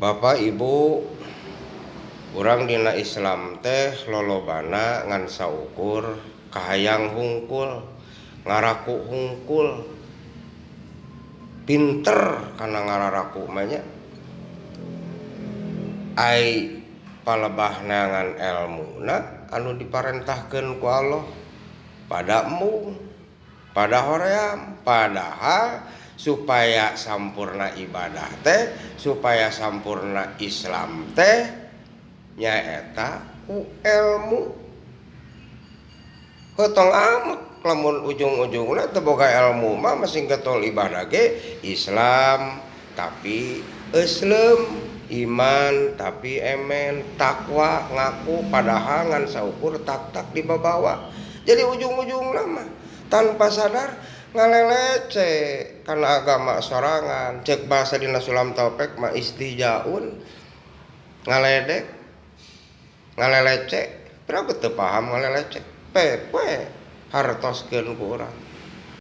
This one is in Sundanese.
Bapak Ibu, urang dina Islam teh lolobana ngan saukur kahayang hungkul, ngaraku hungkul, pinter kana ngararaku mah nya. Ai palebahna ngan elmuna anu diparentahkeun ku Allah pada embung, pada hoream, padahal supaya sampurna ibadah teh, supaya sampurna Islam teh nyaeta ku ilmu. Hotong amat lamun ujung-ujungna teu boga ilmu mah masing getol ibadah ge Islam tapi euslem, iman tapi emen, takwa ngaku padahal ngan saukur tak dibabawa. Jadi ujung-ujungna mah tanpa sadar ngalelece karena agama sorangan. Cek bahasa dina Sulam Taufik mah istijaun, ngaledek, ngalelece. Berapa teu paham ngalelece? Pepe hartoskeun ku urang.